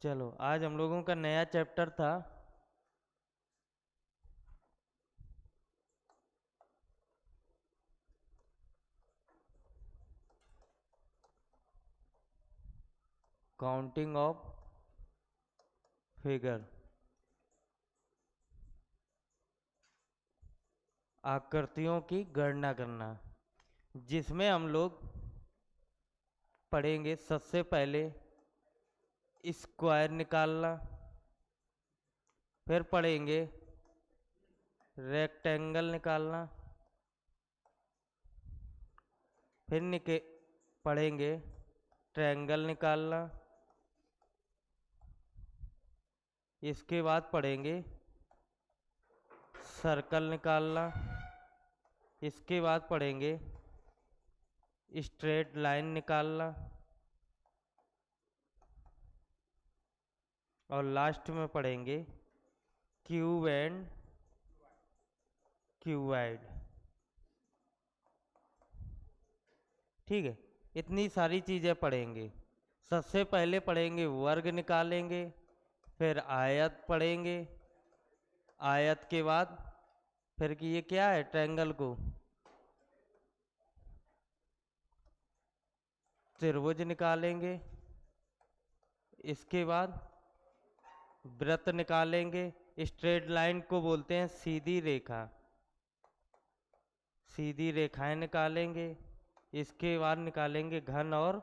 चलो आज हम लोगों का नया चैप्टर था काउंटिंग ऑफ फिगर, आकृतियों की गणना करना, जिसमें हम लोग पढ़ेंगे सबसे पहले स्क्वायर निकालना, फिर पढ़ेंगे रेक्टेंगल निकालना, फिर पढ़ेंगे ट्रायंगल निकालना, इसके बाद पढ़ेंगे सर्कल निकालना, इसके बाद पढ़ेंगे स्ट्रेट लाइन निकालना और लास्ट में पढ़ेंगे क्यूब एंड क्यूबाइड। ठीक है, इतनी सारी चीज़ें पढ़ेंगे। सबसे पहले पढ़ेंगे वर्ग निकालेंगे, फिर आयत पढ़ेंगे, आयत के बाद फिर कि ये क्या है ट्रायंगल को त्रिभुज निकालेंगे, इसके बाद वृत्त निकालेंगे, स्ट्रेट लाइन को बोलते हैं सीधी रेखा, सीधी रेखाएं निकालेंगे, इसके बाद निकालेंगे घन और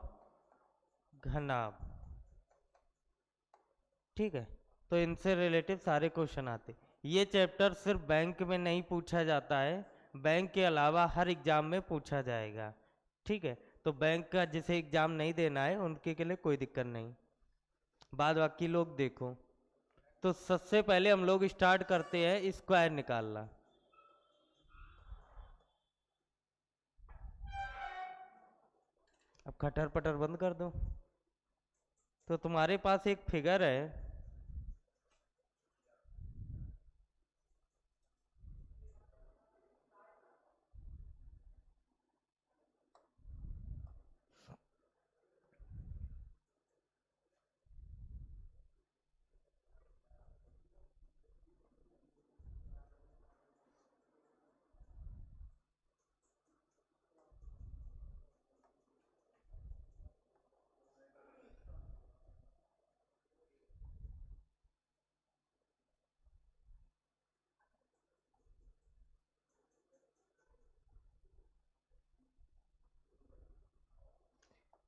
घनाभ। ठीक है, तो इनसे रिलेटिव सारे क्वेश्चन आते। ये चैप्टर सिर्फ बैंक में नहीं पूछा जाता है, बैंक के अलावा हर एग्जाम में पूछा जाएगा। ठीक है, तो बैंक का जिसे एग्जाम नहीं देना है उनके के लिए कोई दिक्कत नहीं, बाद बाकी लोग देखो। तो सबसे पहले हम लोग स्टार्ट करते हैं स्क्वायर निकालना। अब खटर पटर बंद कर दो। तो तुम्हारे पास एक फिगर है,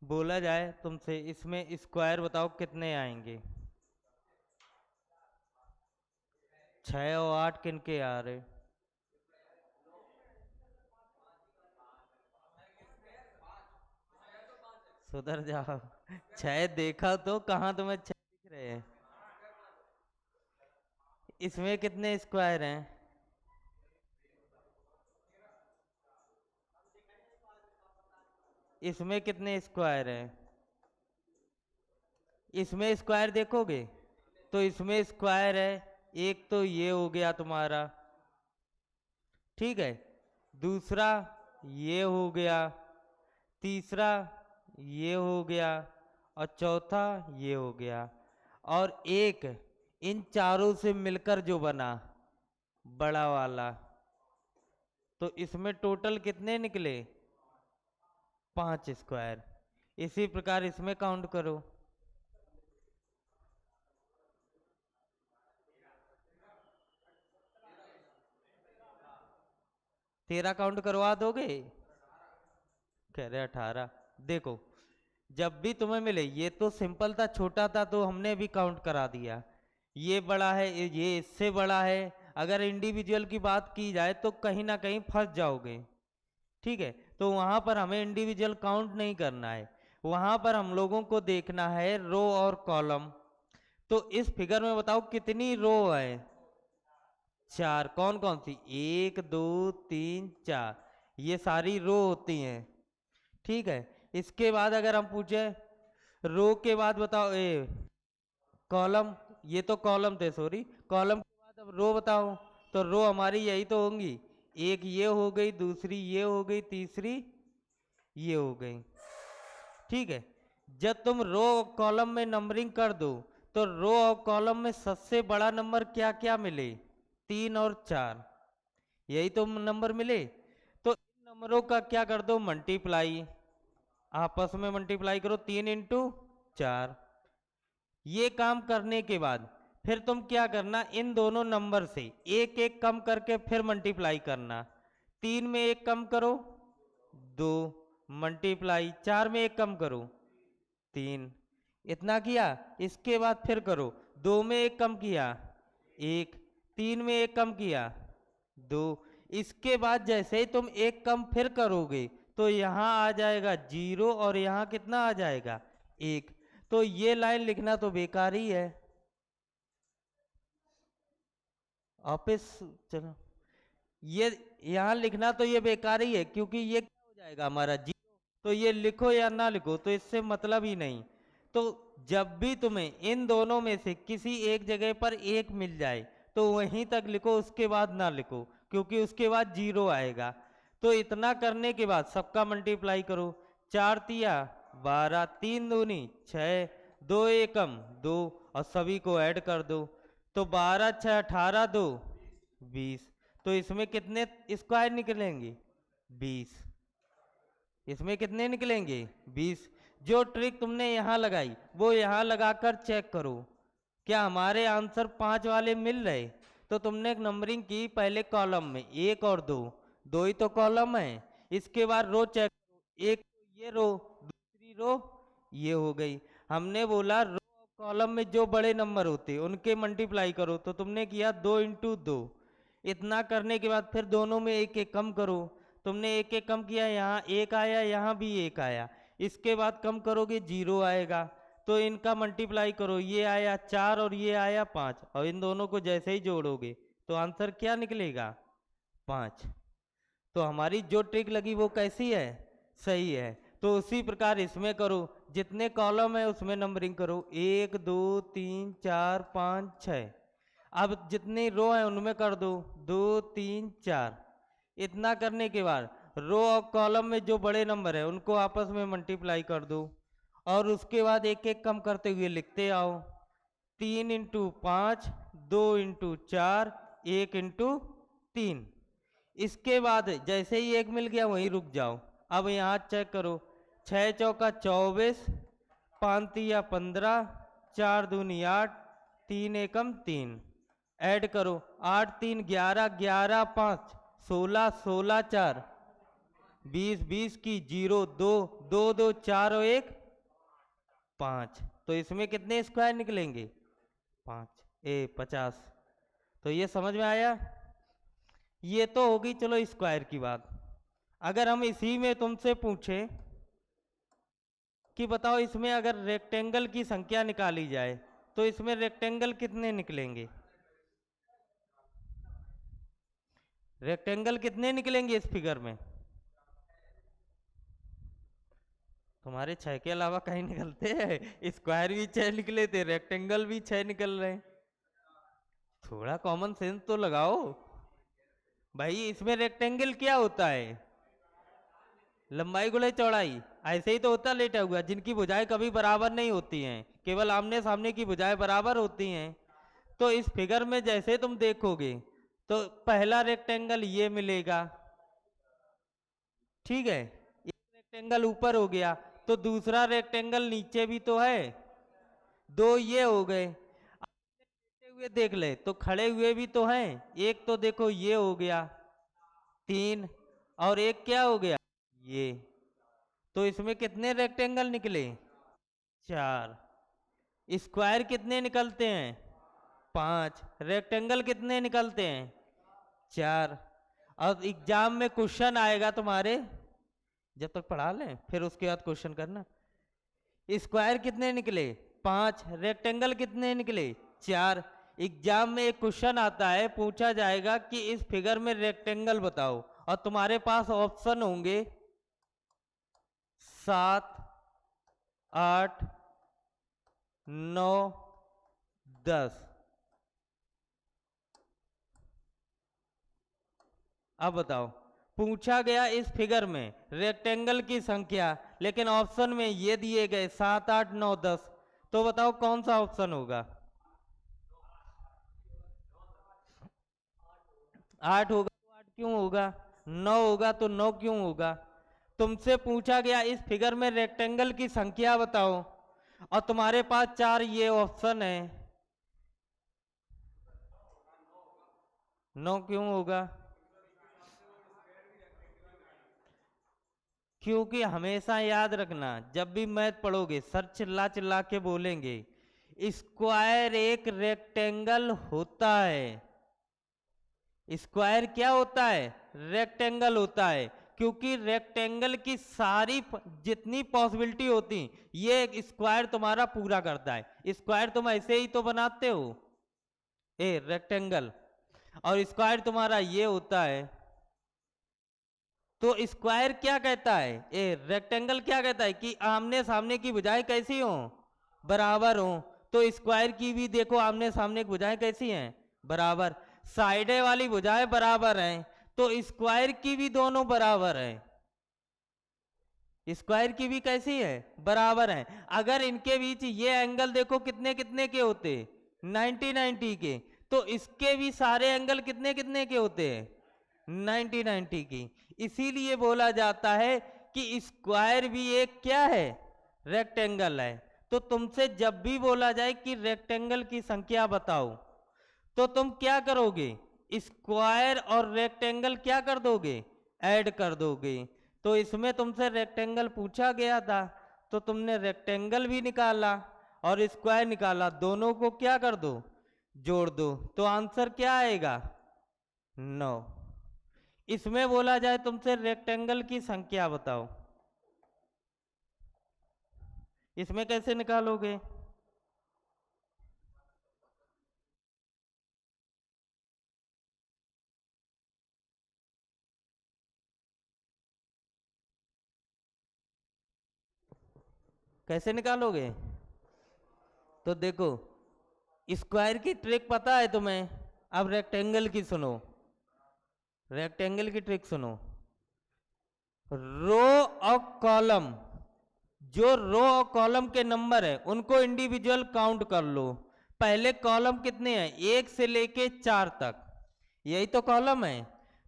बोला जाए तुमसे इसमें स्क्वायर बताओ कितने आएंगे। 6 और 8 किन के आ रहे? सुधर जाओ। 6 देखा तो कहाँ तुम्हें 6 दिख रहे हैं? इसमें कितने स्क्वायर हैं? इसमें कितने स्क्वायर हैं? इसमें स्क्वायर देखोगे तो इसमें स्क्वायर है, एक तो ये हो गया तुम्हारा, ठीक है, दूसरा ये हो गया, तीसरा ये हो गया और चौथा ये हो गया, और एक इन चारों से मिलकर जो बना बड़ा वाला, तो इसमें टोटल कितने निकले? 5 स्क्वायर। इसी प्रकार इसमें काउंट करो। तेरह काउंट करवा दोगे? कह रहे 18। देखो, जब भी तुम्हें मिले, ये तो सिंपल था, छोटा था तो हमने भी काउंट करा दिया, ये बड़ा है ये इससे बड़ा है। अगर इंडिविजुअल की बात की जाए तो कहीं ना कहीं फंस जाओगे। ठीक है, तो वहां पर हमें इंडिविजुअल काउंट नहीं करना है, वहां पर हम लोगों को देखना है रो और कॉलम। तो इस फिगर में बताओ कितनी रो है? 4। कौन कौन सी? 1 2 3 4, ये सारी रो होती हैं। ठीक है, इसके बाद अगर हम पूछे रो के बाद बताओ कॉलम, ये तो कॉलम थे, सॉरी, कॉलम के बाद अब रो बताओ, तो रो हमारी यही तो होंगी, एक ये हो गई, दूसरी ये हो गई, तीसरी ये हो गई। ठीक है, जब तुम रो कॉलम में नंबरिंग कर दो तो रो और कॉलम में सबसे बड़ा नंबर क्या क्या मिले? 3 और 4, यही तो नंबर मिले। तो इन नंबरों का क्या कर दो, मल्टीप्लाई, आपस में मल्टीप्लाई करो, 3 इंटू 4। ये काम करने के बाद फिर तुम क्या करना, इन दोनों नंबर से एक एक कम करके फिर मल्टीप्लाई करना। 3 में एक कम करो 2, मल्टीप्लाई 4 में एक कम करो 3, इतना किया। इसके बाद फिर करो, 2 में एक कम किया 1, 3 में एक कम किया 2। इसके बाद जैसे ही तुम एक कम फिर करोगे तो यहाँ आ जाएगा 0 और यहाँ कितना आ जाएगा 1। तो ये लाइन लिखना तो बेकार ही है। ऑफिस चलो, ये यहाँ लिखना तो ये बेकार ही है, क्योंकि ये क्या हो जाएगा हमारा 0। तो ये लिखो या ना लिखो तो इससे मतलब ही नहीं। तो जब भी तुम्हें इन दोनों में से किसी एक जगह पर एक मिल जाए तो वहीं तक लिखो, उसके बाद ना लिखो, क्योंकि उसके बाद 0 आएगा। तो इतना करने के बाद सबका मल्टीप्लाई करो, 4 तिया 12, 3 दूनी 6, 2 एकम 2 और सभी को ऐड कर दो। तो 12 6 18 2 20। तो इसमें कितने स्क्वायर निकलेंगे 20। इसमें कितने निकलेंगे 20। जो ट्रिक तुमने यहाँ लगाई वो यहाँ लगाकर चेक करो, क्या हमारे आंसर 5 वाले मिल रहे। तो तुमने नंबरिंग की पहले कॉलम में 1 और 2, 2 ही तो कॉलम है। इसके बाद रो चेक करो, एक तो ये रो, दूसरी रो ये हो गई। हमने बोला रो और कॉलम में जो बड़े नंबर होते उनके मल्टीप्लाई करो, तो तुमने किया 2 इंटू 2। इतना करने के बाद फिर दोनों में एक एक कम करो, तुमने एक एक कम किया, यहाँ एक आया यहाँ भी एक आया। इसके बाद कम करोगे 0 आएगा। तो इनका मल्टीप्लाई करो, ये आया 4 और ये आया 5, और इन दोनों को जैसे ही जोड़ोगे तो आंसर क्या निकलेगा 5। तो हमारी जो ट्रिक लगी वो कैसी है, सही है। तो उसी प्रकार इसमें करो, जितने कॉलम है उसमें नंबरिंग करो, 1 2 3 4 5 6। अब जितनी रो है उनमें कर दो 2 3 4। इतना करने के बाद रो और कॉलम में जो बड़े नंबर है उनको आपस में मल्टीप्लाई कर दो, और उसके बाद एक एक कम करते हुए लिखते आओ, 3 इंटू 5, 2 इंटू 4, 1 इंटू 3। इसके बाद जैसे ही एक मिल गया वहीं रुक जाओ। अब यहाँ चेक करो, 6 चौका 24, 5 तिया 15, 4 दूनी 8, 3 एकम 3। ऐड करो, 8 3 11, 11 5 16, 16 4 20, 20 की 0 2, 2 2 4 और 1 5। तो इसमें कितने स्क्वायर निकलेंगे 50। तो ये समझ में आया। ये तो होगी चलो स्क्वायर की बात। अगर हम इसी में तुमसे पूछें कि बताओ इसमें अगर रेक्टेंगल की संख्या निकाली जाए तो इसमें रेक्टेंगल कितने निकलेंगे, रेक्टेंगल कितने निकलेंगे इस फिगर में। तुम्हारे 6 के अलावा कहीं निकलते हैं, स्क्वायर भी 6 निकले थे, रेक्टेंगल भी 6 निकल रहे हैं। थोड़ा कॉमन सेंस तो लगाओ भाई। इसमें रेक्टेंगल क्या होता है, लंबाई गुणे चौड़ाई, ऐसे ही तो होता लेटा हुआ, जिनकी भुजाएं कभी बराबर नहीं होती हैं, केवल आमने सामने की भुजाएं बराबर होती हैं। तो इस फिगर में जैसे तुम देखोगे तो पहला रेक्टेंगल ये मिलेगा, ठीक है, एक रेक्टेंगल ऊपर हो गया, तो दूसरा रेक्टेंगल नीचे भी तो है, 2 ये हो गए। लेटे हुए देख ले तो खड़े हुए भी तो हैं, एक तो देखो ये हो गया 3, और एक क्या हो गया ये। तो इसमें कितने रेक्टेंगल निकले 4। स्क्वायर कितने निकलते हैं 5, रेक्टेंगल कितने निकलते हैं 4। अब एग्जाम में क्वेश्चन आएगा तुम्हारे, जब तक पढ़ा लें फिर उसके बाद क्वेश्चन करना। स्क्वायर कितने निकले 5, रेक्टेंगल कितने निकले 4। एग्जाम में एक क्वेश्चन आता है, पूछा जाएगा कि इस फिगर में रेक्टेंगल बताओ, और तुम्हारे पास ऑप्शन होंगे 7 8 9 10। अब बताओ, पूछा गया इस फिगर में रेक्टेंगल की संख्या, लेकिन ऑप्शन में ये दिए गए 7 8 9 10। तो बताओ कौन सा ऑप्शन होगा? 8 होगा तो 8 क्यों होगा? 9 होगा तो 9 क्यों होगा? तुमसे पूछा गया इस फिगर में रेक्टेंगल की संख्या बताओ, और तुम्हारे पास 4 ये ऑप्शन है। 9 क्यों होगा? क्योंकि हमेशा याद रखना, जब भी मैथ पढ़ोगे सर चिल्ला चिल्ला के बोलेंगे स्क्वायर एक रेक्टेंगल होता है। स्क्वायर क्या होता है? रेक्टेंगल होता है। क्योंकि रेक्टेंगल की सारी जितनी पॉसिबिलिटी होती ये एक स्क्वायर तुम्हारा पूरा करता है। स्क्वायर तुम ऐसे ही तो बनाते हो, ए रेक्टेंगल, और स्क्वायर तुम्हारा ये होता है। तो स्क्वायर क्या कहता है? ए रेक्टेंगल क्या कहता है कि आमने सामने की भुजाएं कैसी हो? बराबर हो। तो स्क्वायर की भी देखो आमने सामने की भुजाएं कैसी हैं? बराबर। साइडे वाली भुजाएं बराबर हैं, तो स्क्वायर की भी दोनों बराबर हैं। स्क्वायर की भी कैसी है? बराबर है। अगर इनके बीच ये एंगल देखो कितने कितने के होते? 90 90 के। तो इसके भी सारे एंगल कितने कितने के होते हैं? 90 90 की। इसीलिए बोला जाता है कि स्क्वायर भी एक क्या है? रेक्टेंगल है। तो तुमसे जब भी बोला जाए कि रेक्टेंगल की संख्या बताओ, तो तुम क्या करोगे? स्क्वायर और रेक्टेंगल क्या कर दोगे? ऐड कर दोगे। तो इसमें तुमसे रेक्टेंगल पूछा गया था, तो तुमने रेक्टेंगल भी निकाला और स्क्वायर निकाला, दोनों को क्या कर दो? जोड़ दो। तो आंसर क्या आएगा? 9। इसमें बोला जाए तुमसे रेक्टेंगल की संख्या बताओ, इसमें कैसे निकालोगे? कैसे निकालोगे? तो देखो, स्क्वायर की ट्रिक पता है तुम्हें। अब रेक्टेंगल की सुनो, रेक्टेंगल की ट्रिक सुनो। रो और कॉलम, जो रो और कॉलम के नंबर है उनको इंडिविजुअल काउंट कर लो। पहले कॉलम कितने हैं? 1 से लेके 4 तक, यही तो कॉलम है।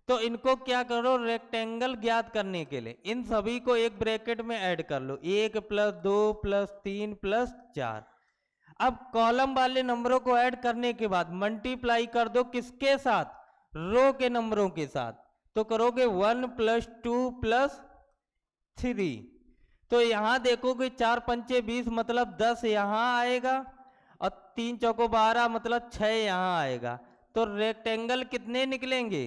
तो इनको क्या करो, रेक्टेंगल ज्ञात करने के लिए इन सभी को एक ब्रैकेट में ऐड कर लो, 1 + 2 + 3 + 4। अब कॉलम वाले नंबरों को ऐड करने के बाद मल्टीप्लाई कर दो किसके साथ? रो के नंबरों के साथ। तो करोगे 1 + 2 + 3। तो यहां देखोगे 4 पंचे 20 मतलब 10 यहां आएगा, और 3 चौको 12 मतलब 6 यहां आएगा। तो रेक्टेंगल कितने निकलेंगे?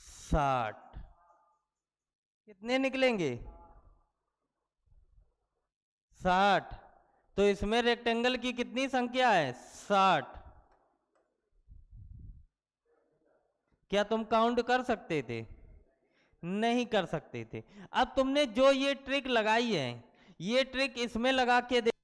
60। कितने निकलेंगे? 60। तो इसमें रेक्टेंगल की कितनी संख्या है? 60। क्या तुम काउंट कर सकते थे? नहीं कर सकते थे। अब तुमने जो ये ट्रिक लगाई है, ये ट्रिक इसमें लगा के देखो,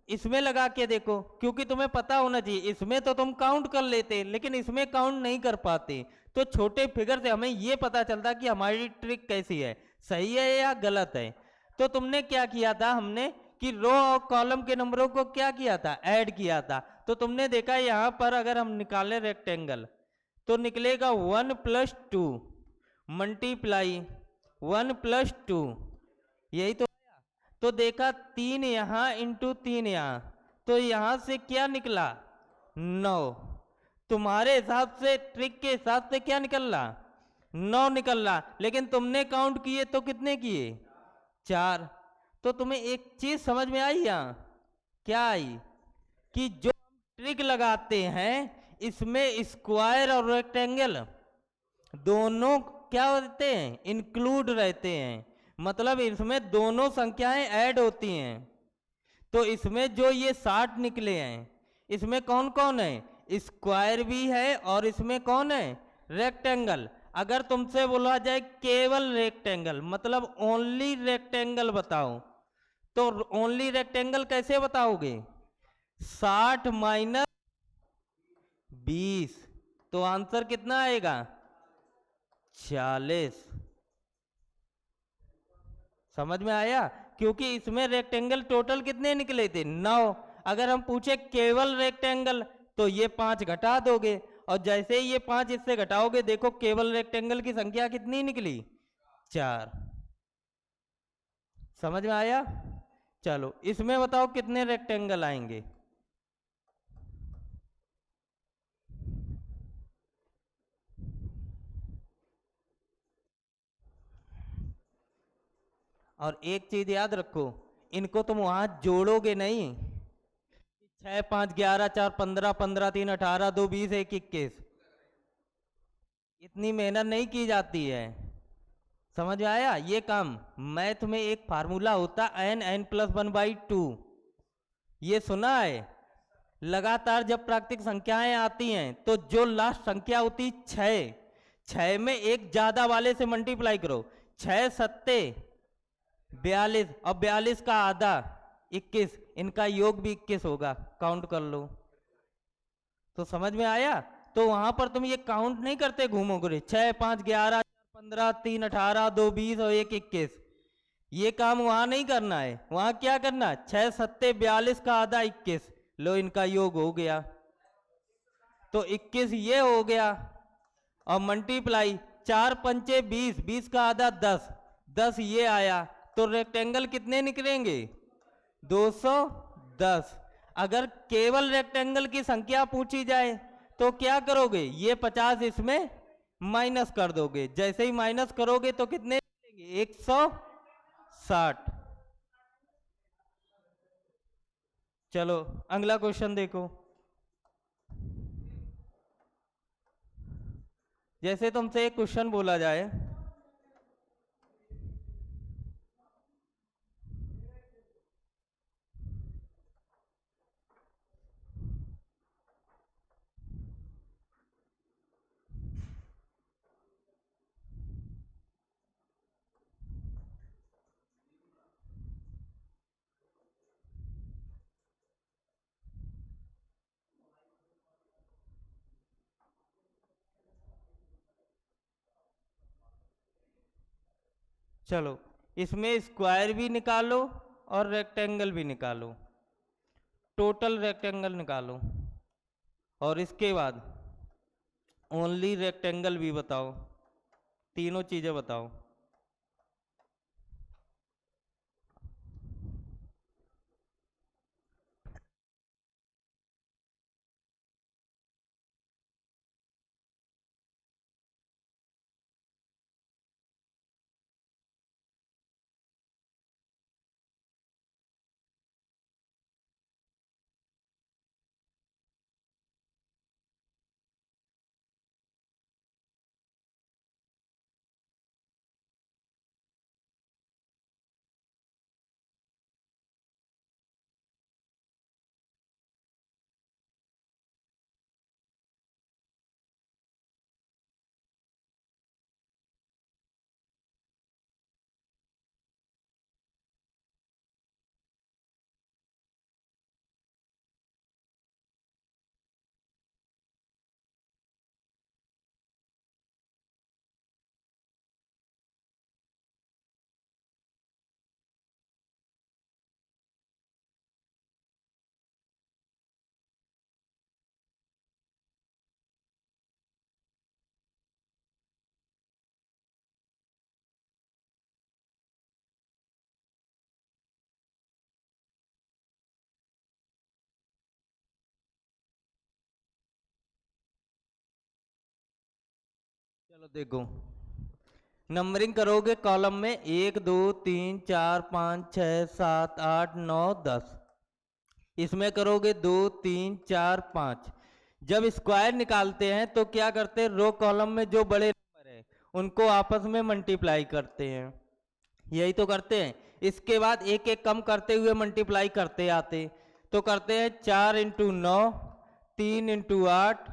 इसमें लगा के देखो, क्योंकि तुम्हें पता होना चाहिए। इसमें तो तुम काउंट कर लेते, लेकिन इसमें काउंट नहीं कर पाते। तो छोटे फिगर से हमें ये पता चलता कि हमारी ट्रिक कैसी है, सही है या गलत है। तो तुमने क्या किया था, हमने कि रो और कॉलम के नंबरों को क्या किया था? ऐड किया था। तो तुमने देखा यहां पर अगर हम निकाले रेक्टेंगल, तो निकलेगा 1 + 2 मल्टीप्लाई 1 + 2, यही तो। तो देखा 3 यहां इंटू 3 यहां, तो यहां से क्या निकला? 9। तुम्हारे हिसाब से, ट्रिक के हिसाब से क्या निकल रहा? 9 निकल रहा। लेकिन तुमने काउंट किए तो कितने किए? 4। तो तुम्हें एक चीज समझ में आई यहां? क्या आई? कि जो हम ट्रिक लगाते हैं इसमें स्क्वायर और रेक्टेंगल दोनों क्या होते हैं? इंक्लूड रहते हैं। मतलब इसमें दोनों संख्याएं ऐड होती हैं। तो इसमें जो ये 60 निकले हैं, इसमें कौन कौन है? स्क्वायर भी है, और इसमें कौन है? रेक्टेंगल। अगर तुमसे बोला जाए केवल रेक्टेंगल, मतलब ओनली रेक्टेंगल बताओ, तो ओनली रेक्टेंगल कैसे बताओगे? 60 - 20। तो आंसर कितना आएगा? 40। समझ में आया? क्योंकि इसमें रेक्टेंगल टोटल कितने निकले थे 9। अगर हम पूछे केवल रेक्टेंगल तो ये 5 घटा दोगे, और जैसे ही ये 5 इससे घटाओगे देखो केवल रेक्टेंगल की संख्या कितनी निकली 4। समझ में आया? चलो इसमें बताओ कितने रेक्टेंगल आएंगे। और एक चीज याद रखो, इनको तुम वहां जोड़ोगे नहीं। 6 5 11 4 15 15 3 18 2 20 1 21, इतनी मेहनत नहीं की जाती है। समझ में आया? ये काम मैथ में एक फार्मूला होता n+1/2, ये सुना है? लगातार जब प्राकृतिक संख्याएं आती हैं तो जो लास्ट संख्या होती 6, 6 में एक ज्यादा वाले से मल्टीप्लाई करो। 6 सत्ते 42, और 42 का आधा 21, इनका योग भी 21 होगा, काउंट कर लो। तो समझ में आया? तो वहां पर तुम ये काउंट नहीं करते घूमोगे 6 5 11 15 3 18 2 20 और 1 21, ये काम वहां नहीं करना है। वहां क्या करना, 6 सत्ते 42 का आधा 21, लो इनका योग हो गया, तो 21 ये हो गया, और मल्टीप्लाई 4 पंचे 20, 20 का आधा 10, 10 ये आया, तो रेक्टेंगल कितने निकलेंगे 210। अगर केवल रेक्टेंगल की संख्या पूछी जाए तो क्या करोगे, ये 50 इसमें माइनस कर दोगे, जैसे ही माइनस करोगे तो कितने निकलेंगे 160। चलो अगला क्वेश्चन देखो। जैसे तुमसे एक क्वेश्चन बोला जाए, चलो इसमें स्क्वायर भी निकालो और रेक्टेंगल भी निकालो, टोटल रेक्टेंगल निकालो, और इसके बाद ओनली रेक्टेंगल भी बताओ, तीनों चीजें बताओ। चलो देखो, नंबरिंग करोगे कॉलम में 1 2 3 4 5 6 7 8 9 10, इसमें करोगे 2 3 4 5। जब स्क्वायर निकालते हैं तो क्या करते हैं, रो कॉलम में जो बड़े नंबर है उनको आपस में मल्टीप्लाई करते हैं, यही तो करते हैं। इसके बाद एक एक कम करते हुए मल्टीप्लाई करते आते, तो करते हैं 4 इंटू 9, 3 इंटू 8,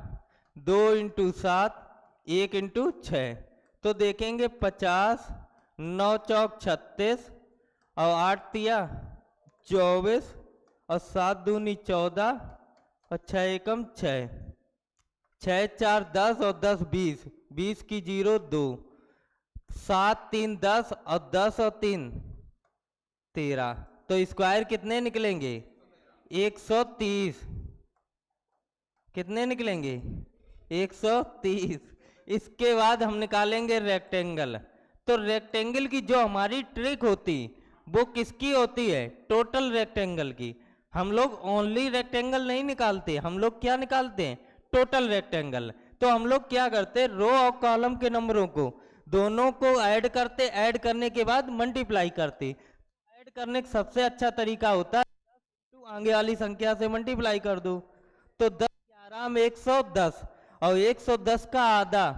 2 इंटू 7, 1 इंटू 6, तो देखेंगे 50, 9 चौक 36, और 8 तिया 24, और 7 दूनी 14, और 6 एकम 6, 6 4 10, और 10 20, 20 की 0 2, 7 3 10, और 10 और 3 13। तो स्क्वायर कितने निकलेंगे? 130। कितने निकलेंगे? 130। इसके बाद हम निकालेंगे रेक्टेंगल। तो रेक्टेंगल की जो हमारी ट्रिक होती वो किसकी होती है? टोटल रेक्टेंगल की। हम लोग ओनली रेक्टेंगल नहीं निकालते, हम लोग क्या निकालते हैं? Total rectangle. तो हम लोग क्या करते? रो और कॉलम के नंबरों को दोनों को ऐड करते, ऐड करने के बाद मल्टीप्लाई करते। ऐड करने का सबसे अच्छा तरीका होता है तो आगे वाली संख्या से मल्टीप्लाई कर दो। तो 10 11 में 110 और 110 का आधा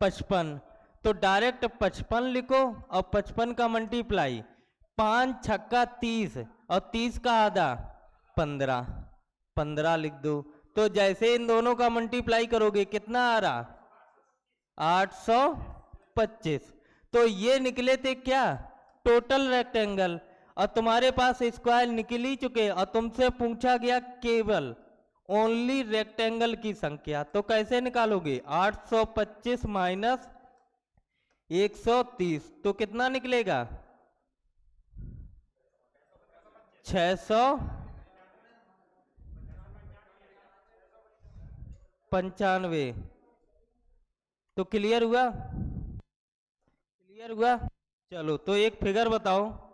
55। तो डायरेक्ट 55 लिखो और 55 का मल्टीप्लाई 5 छक्का 30 और 30 का आधा 15। 15 लिख दो। तो जैसे इन दोनों का मल्टीप्लाई करोगे कितना आ रहा? 825। तो ये निकले थे क्या? Total rectangle. और तुम्हारे पास स्क्वायर निकल ही चुके और तुमसे पूछा गया केवल ओनली रेक्टेंगल की संख्या। तो कैसे निकालोगे? 825 माइनस 130 तो कितना निकलेगा? 695। तो क्लियर हुआ? क्लियर हुआ? चलो तो एक फिगर बताओ।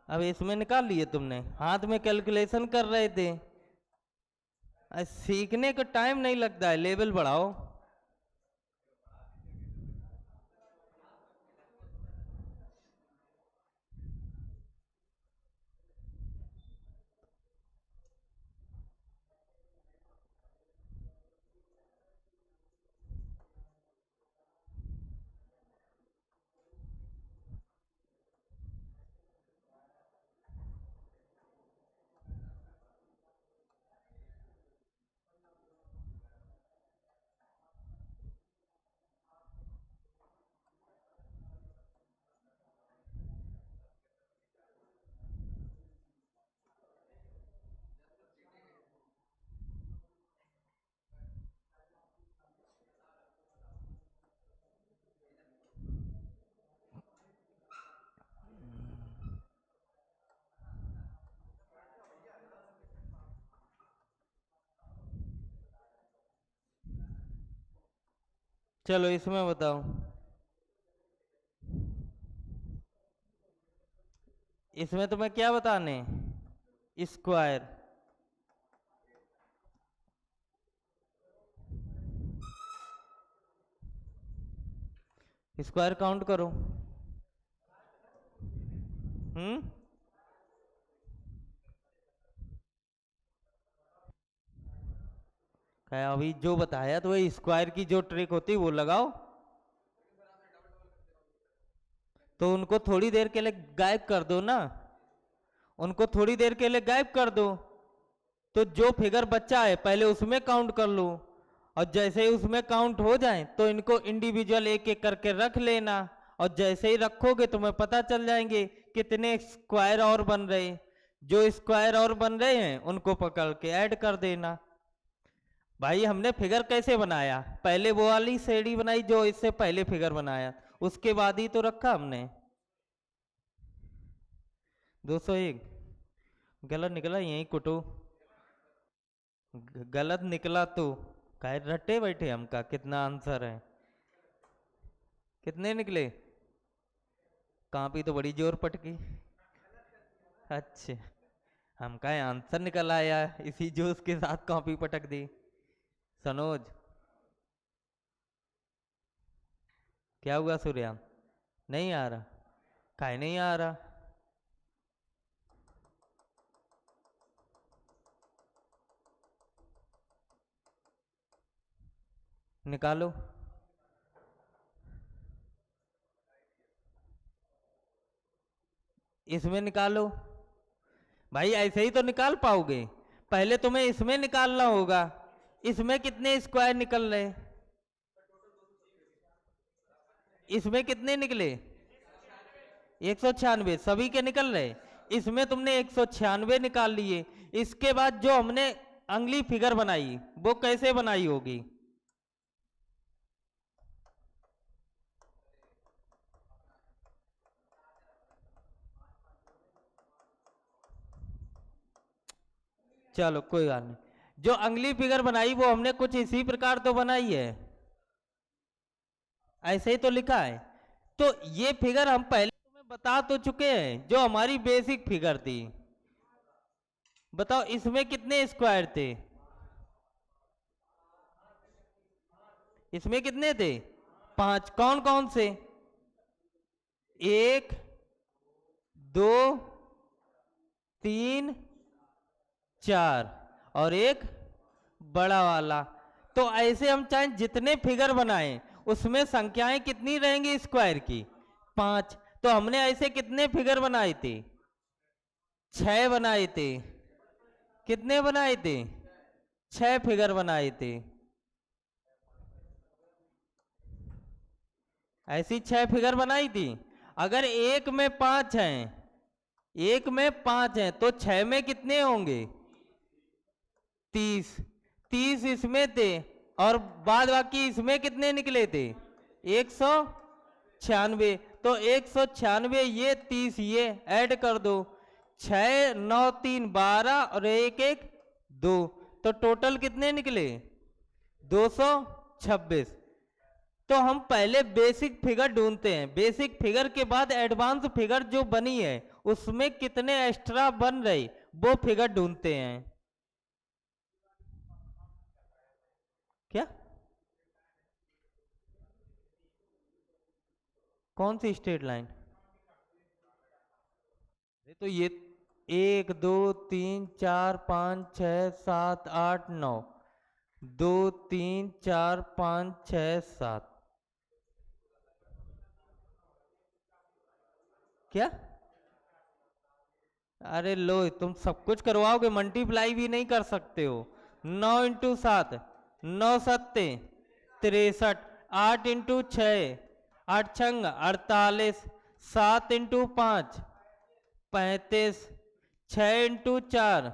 अब इसमें निकाल लिए तुमने, हाथ में कैलकुलेशन कर रहे थे। सीखने का टाइम नहीं लगता है, लेवल बढ़ाओ। चलो इसमें बताओ। इसमें तुम्हें क्या बताने? स्क्वायर। स्क्वायर काउंट करो। अभी जो बताया तो वही स्क्वायर की जो ट्रिक होती वो लगाओ। तो उनको थोड़ी देर के लिए गायब कर दो ना, उनको थोड़ी देर के लिए गायब कर दो। तो जो फिगर बच्चा है पहले उसमें काउंट कर लो, और जैसे ही उसमें काउंट हो जाए तो इनको इंडिविजुअल एक एक करके रख लेना। और जैसे ही रखोगे तुम्हें पता चल जाएंगे कितने स्क्वायर और बन रहे। जो स्क्वायर और बन रहे हैं उनको पकड़ के ऐड कर देना। भाई हमने फिगर कैसे बनाया? पहले वो वाली सीढ़ी बनाई जो इससे पहले फिगर बनाया, उसके बाद ही तो रखा हमने। 201 गलत निकला, यही कुटो। गलत निकला तो कहे रटे बैठे हमका कितना आंसर है। कितने निकले? कापी तो बड़ी जोर पटकी। अच्छा, हम कहे आंसर निकल आया, इसी जोश के साथ कॉपी पटक दी। सनोज क्या हुआ? सूर्या नहीं आ रहा? काहे नहीं आ रहा? निकालो। इसमें निकालो। भाई ऐसे ही तो निकाल पाओगे, पहले तुम्हें इसमें निकालना होगा। इसमें कितने स्क्वायर निकल रहे? इसमें कितने निकले? 196 सभी के निकल रहे। इसमें तुमने 196 निकाल लिए। इसके बाद जो हमने अगली फिगर बनाई वो कैसे बनाई होगी? चलो कोई बात नहीं। जो अगली फिगर बनाई वो हमने कुछ इसी प्रकार तो बनाई है, ऐसे ही तो लिखा है। तो ये फिगर हम पहले तुम्हें बता तो चुके हैं, जो हमारी बेसिक फिगर थी। बताओ इसमें कितने स्क्वायर थे? इसमें कितने थे? 5। कौन कौन से? 1 2 3 4 और एक बड़ा वाला। तो ऐसे हम चाहे जितने फिगर बनाएं उसमें संख्याएं कितनी रहेंगी स्क्वायर की? 5। तो हमने ऐसे कितने फिगर बनाए थे? 6 बनाए थे। कितने बनाए थे? 6 फिगर बनाए थे। ऐसी 6 फिगर बनाई थी। अगर एक में 5 हैं, एक में 5 हैं तो 6 में कितने होंगे? 30। 30 इसमें थे और बाद बाकी इसमें कितने निकले थे? 196। तो 196 ये 30 ये ऐड कर दो। 6 9 3 12 और एक एक 2। तो टोटल कितने निकले? 226। तो हम पहले बेसिक फिगर ढूंढते हैं, बेसिक फिगर के बाद एडवांस फिगर जो बनी है उसमें कितने एक्स्ट्रा बन रहे वो फिगर ढूंढते हैं। क्या? कौन सी स्ट्रेट लाइन? तो ये 1 2 3 4 5 6 7 8 9, 2 3 4 5 6 7। क्या? अरे लो, तुम सब कुछ करवाओगे, मल्टीप्लाई भी नहीं कर सकते हो। 9 × 7, 9 × 7 63। 8 × 6, 8 × 6 = 48। 7 × 5 35। 6 × 4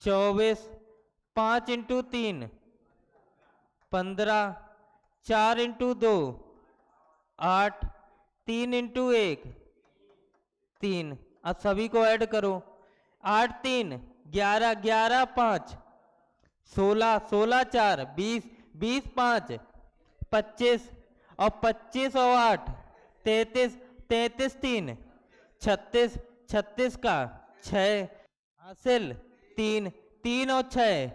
24। 5 × 3 15। 4 × 2 8। 3 × 1 3। अब सभी को ऐड करो। 8 3 11, 11 5 16, 16 4 20, 20 5 25 और 25 और 8 33, 33 3 36, 36 का 6 हासिल। 3 3 और 6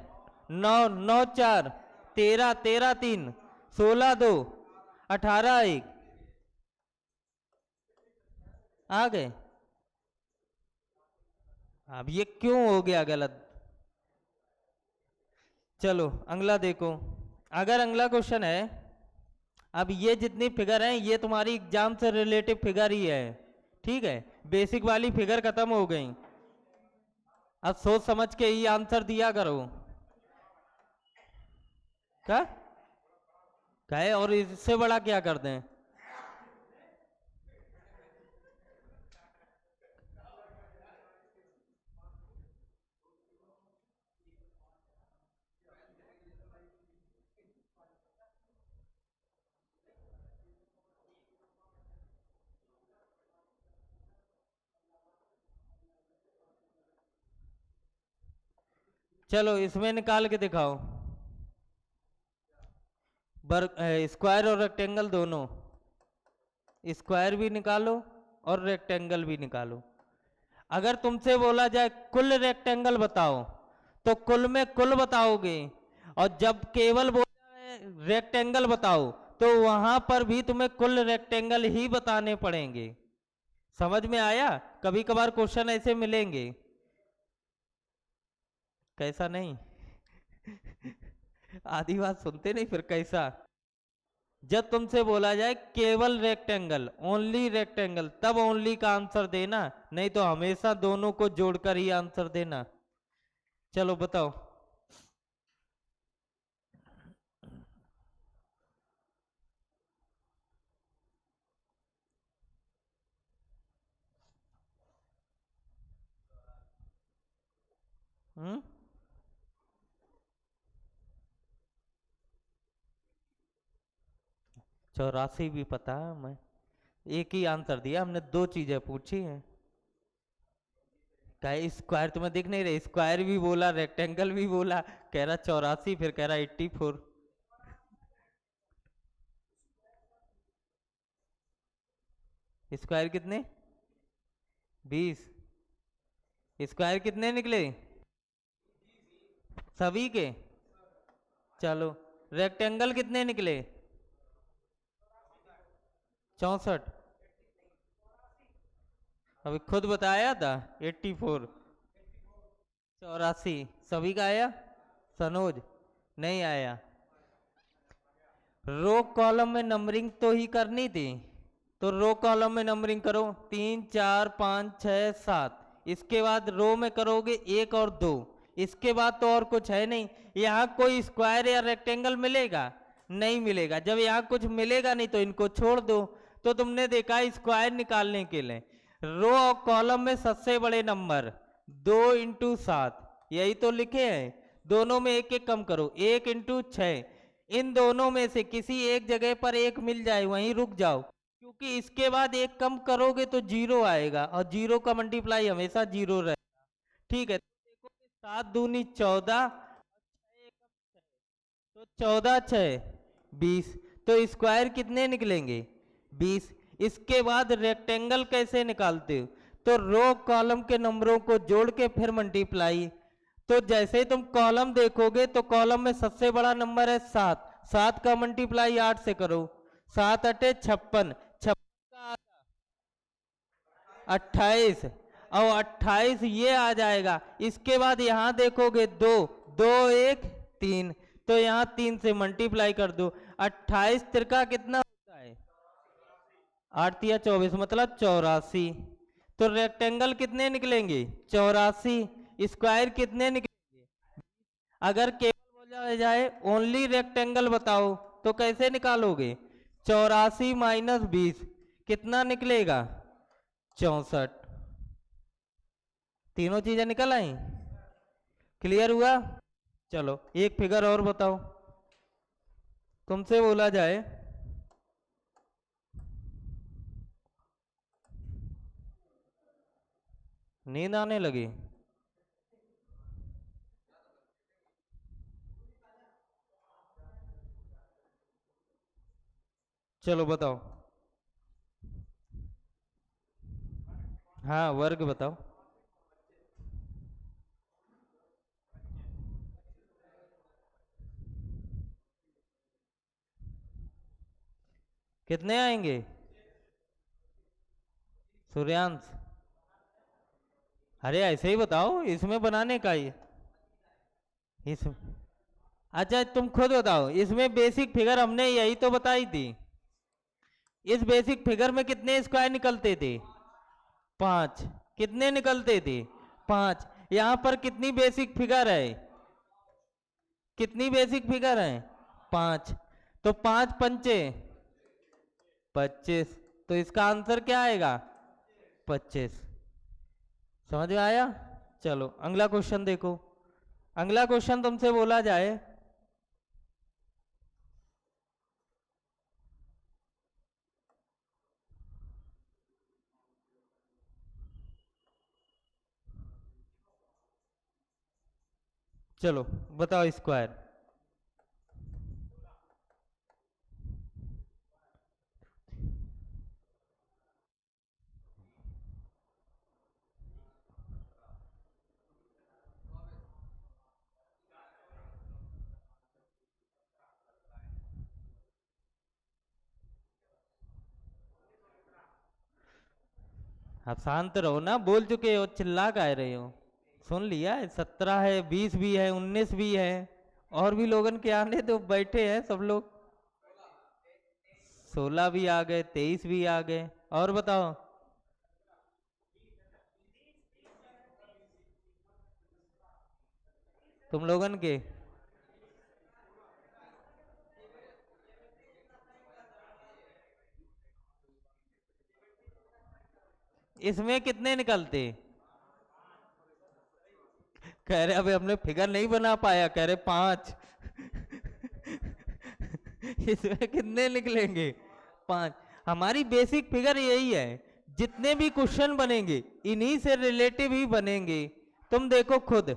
9, 9 4 13, 13 3 16 2 18 1। आ गए? अब ये क्यों हो गया गलत? चलो अगला देखो। अगर अगला क्वेश्चन है, अब ये जितनी फिगर हैं ये तुम्हारी एग्जाम से रिलेटिव फिगर ही है, ठीक है। बेसिक वाली फिगर खत्म हो गई। अब सोच समझ के ही आंसर दिया करो। क्या कहे और इससे बड़ा क्या कर दें? चलो इसमें निकाल के दिखाओ। स्क्वायर और रेक्टेंगल दोनों। स्क्वायर भी निकालो और रेक्टेंगल भी निकालो। अगर तुमसे बोला जाए कुल रेक्टेंगल बताओ तो कुल में कुल बताओगे, और जब केवल बोला है रेक्टेंगल बताओ तो वहां पर भी तुम्हें कुल रेक्टेंगल ही बताने पड़ेंगे। समझ में आया? कभी कभार क्वेश्चन ऐसे मिलेंगे। कैसा नहीं? आधी बात सुनते नहीं फिर कैसा? जब तुमसे बोला जाए केवल रेक्टेंगल, ओनली रेक्टेंगल, तब ओनली का आंसर देना, नहीं तो हमेशा दोनों को जोड़कर ही आंसर देना। चलो बताओ। हम्म 84 भी पता है मैं। एक ही आंसर दिया हमने, दो चीजें पूछी हैं। कहे स्क्वायर तुम्हें दिख नहीं रहे, स्क्वायर भी बोला रेक्टेंगल भी बोला, कह रहा 84, फिर कह रहा 84। स्क्वायर कितने? 20। स्क्वायर कितने निकले सभी के? चलो रेक्टेंगल कितने निकले? 64। अभी खुद बताया था 84। 84 सभी का आया? सनोज नहीं आया। रो कॉलम में नंबरिंग तो ही करनी थी, तो रो कॉलम में नंबरिंग करो 3 4 5 6 7। इसके बाद रो में करोगे 1 और 2। इसके बाद तो और कुछ है नहीं। यहाँ कोई स्क्वायर या रेक्टेंगल मिलेगा? नहीं मिलेगा। जब यहाँ कुछ मिलेगा नहीं तो इनको छोड़ दो। तो तुमने देखा स्क्वायर निकालने के लिए रो और कॉलम में सबसे बड़े नंबर 2 इंटू 7 यही तो लिखे हैं। दोनों में एक एक कम करो, 1 इंटू 6। इन दोनों में से किसी एक जगह पर एक मिल जाए वहीं रुक जाओ, क्योंकि इसके बाद एक कम करोगे तो 0 आएगा और 0 का मल्टीप्लाई हमेशा 0 रहेगा। ठीक है, तो देखो 7 दूनी 14, तो 14 6 20। तो स्क्वायर कितने निकलेंगे? 20। इसके बाद रेक्टेंगल कैसे निकालते हो? तो रो कॉलम के नंबरों को जोड़ के फिर मल्टीप्लाई। तो जैसे ही तुम कॉलम देखोगे तो कॉलम में सबसे बड़ा नंबर है 7। 7 का मल्टीप्लाई 8 से करो, 7 अटे 56, 56 का 28 और 28 ये आ जाएगा। इसके बाद यहाँ देखोगे 2 2 1 3, तो यहाँ 3 से मल्टीप्लाई कर दो। 28 तिरका कितना होता है? 8 या 24 मतलब 84। तो रेक्टेंगल कितने निकलेंगे? 84। स्क्वायर कितने निकलेंगे? अगर केवल बोला जाए ओनली रेक्टेंगल बताओ तो कैसे निकालोगे? 84 माइनस 20 कितना निकलेगा? 64। तीनों चीजें निकल आई। क्लियर हुआ? चलो एक फिगर और बताओ। तुमसे बोला जाए नींद आने लगी? चलो बताओ। हाँ वर्ग बताओ। कितने आएंगे? सूर्यांश अरे ऐसे ही बताओ, इसमें बनाने का ही इस अच्छा तुम खुद बताओ, इसमें बेसिक फिगर हमने यही तो बताई थी। इस बेसिक फिगर में कितने स्क्वायर निकलते थे? 5। कितने निकलते थे? 5। यहां पर कितनी बेसिक फिगर है? कितनी बेसिक फिगर है? 5। तो 5 पंचे 25। तो इसका आंसर क्या आएगा? 25। समझ में आया? चलो अगला क्वेश्चन देखो। अगला क्वेश्चन तुमसे बोला जाए चलो बताओ स्क्वायर। आप शांत रहो ना, बोल चुके हो, चिल्ला का रहे हो। सुन लिया है, 17 है, 20 भी है, 19 भी है, और भी लोगन के आने तो बैठे हैं सब लोग। 16 भी आ गए, 23 भी आ गए, और बताओ। तुम लोगन के इसमें कितने निकलते? कह रहे अबे हमने फिगर नहीं बना पाया, कह रहे 5। इसमें कितने निकलेंगे? 5। हमारी बेसिक फिगर यही है, जितने भी क्वेश्चन बनेंगे इन्हीं से रिलेटिव ही बनेंगे। तुम देखो खुद,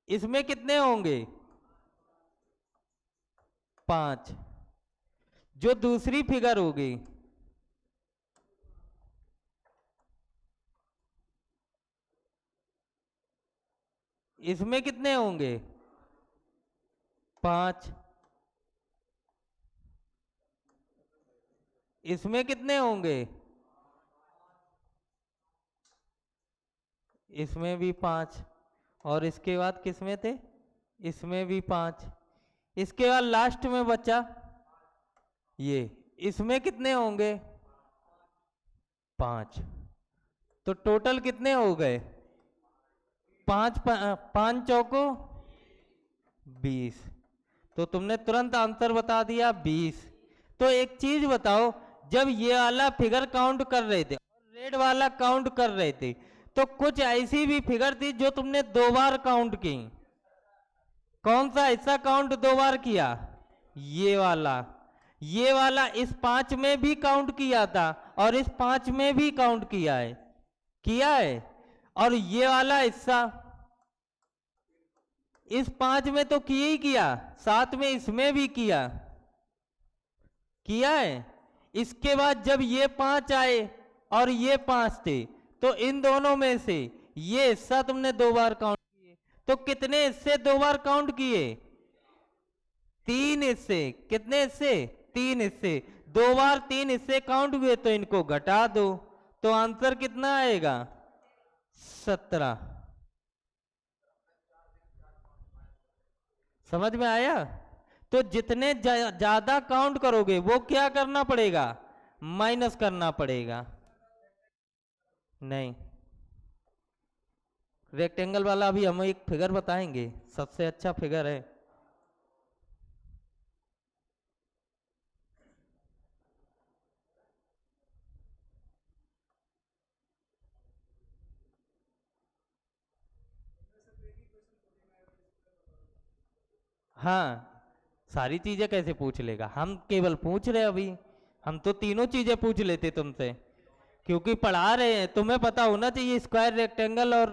इसमें कितने होंगे? 5। जो दूसरी फिगर होगी, इसमें कितने होंगे? 5। इसमें कितने होंगे? इसमें भी 5। और इसके बाद किसमें थे? इसमें भी 5। इसके बाद लास्ट में बचा ये, इसमें कितने होंगे? 5। तो टोटल कितने हो गए? 5 5 चौको 20। तो तुमने तुरंत आंसर बता दिया 20। तो एक चीज बताओ, जब ये वाला फिगर काउंट कर रहे थे और रेड वाला काउंट कर रहे थे, तो कुछ ऐसी भी फिगर थी जो तुमने 2 बार काउंट की। कौन सा हिस्सा काउंट 2 बार किया? ये वाला। ये वाला इस 5 में भी काउंट किया था और इस 5 में भी काउंट किया है, किया है। और ये वाला हिस्सा इस 5 में तो किया ही किया, साथ में इसमें भी किया, किया है। इसके बाद जब ये 5 आए और ये 5 थे, तो इन दोनों में से ये हिस्सा तुमने 2 बार काउंट किए। तो कितने हिस्से 2 बार काउंट किए? 3 हिस्से। कितने हिस्से? 3 हिस्से। 2 बार 3 हिस्से काउंट हुए, तो इनको घटा दो, तो आंसर कितना आएगा? 17। समझ में आया? तो जितने ज्यादा काउंट करोगे वो क्या करना पड़ेगा? माइनस करना पड़ेगा। नहीं, रेक्टेंगल वाला अभी हम एक फिगर बताएंगे, सबसे अच्छा फिगर है। हाँ, सारी चीजें कैसे पूछ लेगा? हम केवल पूछ रहे अभी, हम तो तीनों चीजें पूछ लेते तुमसे, क्योंकि पढ़ा रहे हैं, तुम्हें पता होना चाहिए स्क्वायर, रेक्टेंगल और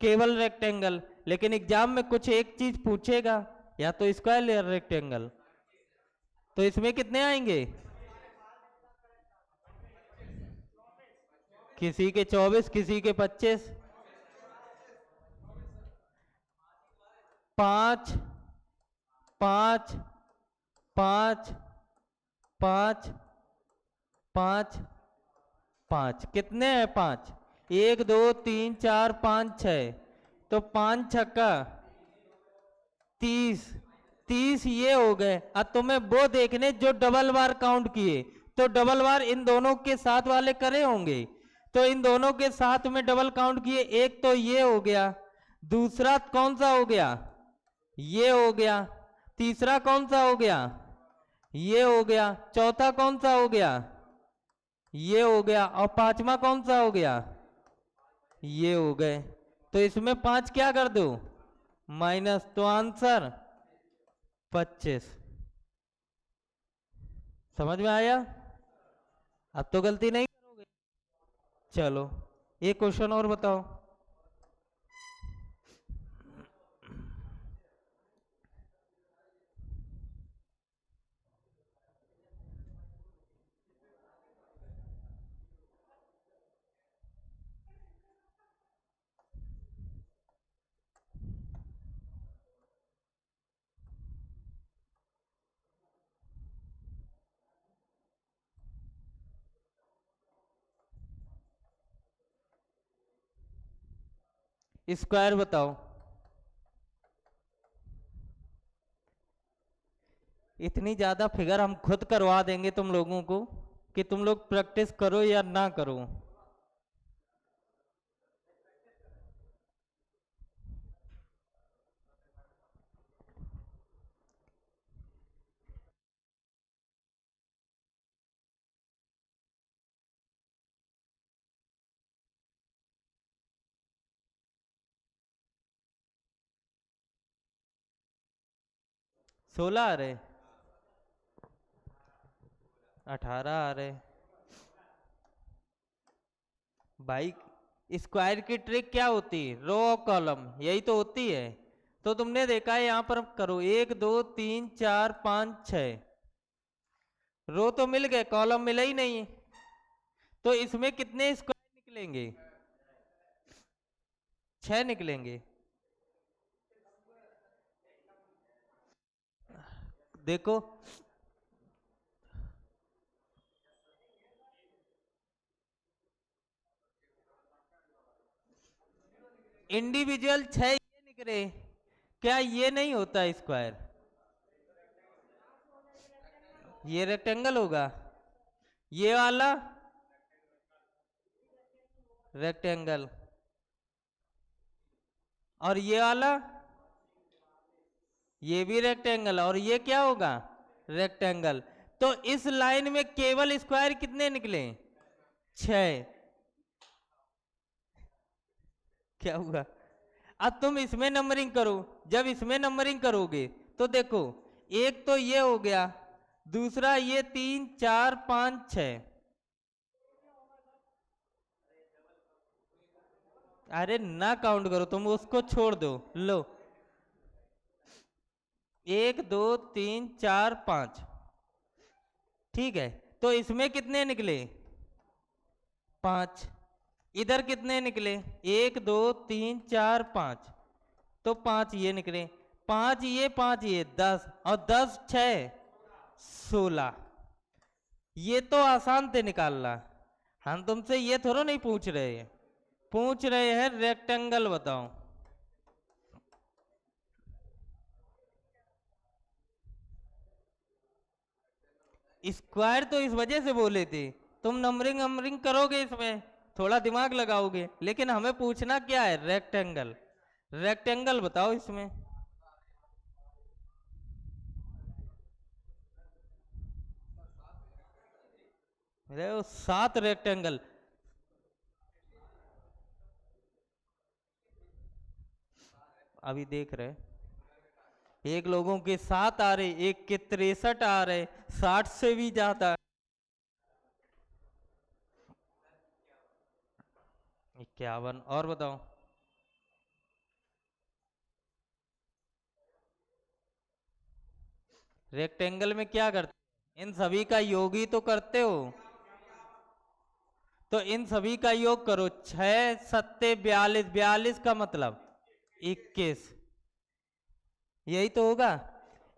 केवल रेक्टेंगल। लेकिन एग्जाम में कुछ एक चीज पूछेगा, या तो स्क्वायर या रेक्टेंगल। तो इसमें कितने आएंगे? किसी के 24, किसी के 25। 5 5 5 5 5 5। कितने हैं 5? 1 2 3 4 5 6। तो 5 छक्का 30। 30 ये हो गए। अब तुम्हें वो देखने जो डबल बार काउंट किए, तो डबल बार इन दोनों के साथ वाले करे होंगे, तो इन दोनों के साथ में डबल काउंट किए। एक तो ये हो गया, दूसरा कौन सा हो गया? ये हो गया। तीसरा कौन सा हो गया? ये हो गया। चौथा कौन सा हो गया? ये हो गया। और पांचवा कौन सा हो गया? ये हो गए। तो इसमें 5 क्या कर दो? माइनस। तो आंसर 25। समझ में आया? अब तो गलती नहीं करोगे। चलो, एक क्वेश्चन और बताओ। स्क्वायर बताओ। इतनी ज्यादा फिगर हम खुद करवा देंगे तुम लोगों को, कि तुम लोग प्रैक्टिस करो या ना करो। 16 आ रहे? 18 आ रहे भाई। स्क्वायर की ट्रिक क्या होती है? रो और कॉलम, यही तो होती है। तो तुमने देखा है यहाँ पर करो, 1 2 3 4 5 6 रो तो मिल गए, कॉलम मिला ही नहीं। तो इसमें कितने स्क्वायर निकलेंगे? 6 निकलेंगे। देखो इंडिविजुअल 6 ये निकले, क्या ये नहीं होता स्क्वायर? ये रेक्टेंगल होगा, ये वाला रेक्टेंगल, और ये वाला ये भी रेक्टेंगल, और ये क्या होगा? रेक्टेंगल। तो इस लाइन में केवल स्क्वायर कितने निकले? 6। क्या हुआ? अब तुम इसमें नंबरिंग करो। जब इसमें नंबरिंग करोगे तो देखो, एक तो ये हो गया, दूसरा ये 3 4 5 6। अरे ना काउंट करो, तुम उसको छोड़ दो। लो, 1 2 3 4 5, ठीक है। तो इसमें कितने निकले? 5। इधर कितने निकले? 1 2 3 4 5, तो 5 ये निकले, 5 ये 5 ये 10, और 10 6 16। ये तो आसान थे निकालना। हम तुमसे ये थोड़ा नहीं पूछ रहे हैं, पूछ रहे हैं रेक्टेंगल बताओ। स्क्वायर तो इस वजह से बोले थे, तुम नंबरिंग नंबरिंग करोगे इसमें, थोड़ा दिमाग लगाओगे, लेकिन हमें पूछना क्या है? रेक्टेंगल। रेक्टेंगल बताओ इसमें। अरे वो 7 रेक्टेंगल। अभी देख रहे, एक लोगों के 7 आ रहे, एक के 63 आ रहे, 60 से भी ज्यादा। 51, और बताओ। रेक्टेंगल में क्या करते? इन सभी का योग ही तो करते हो। तो इन सभी का योग करो, 6 सत्ते 42, 42 का मतलब 21, यही तो होगा।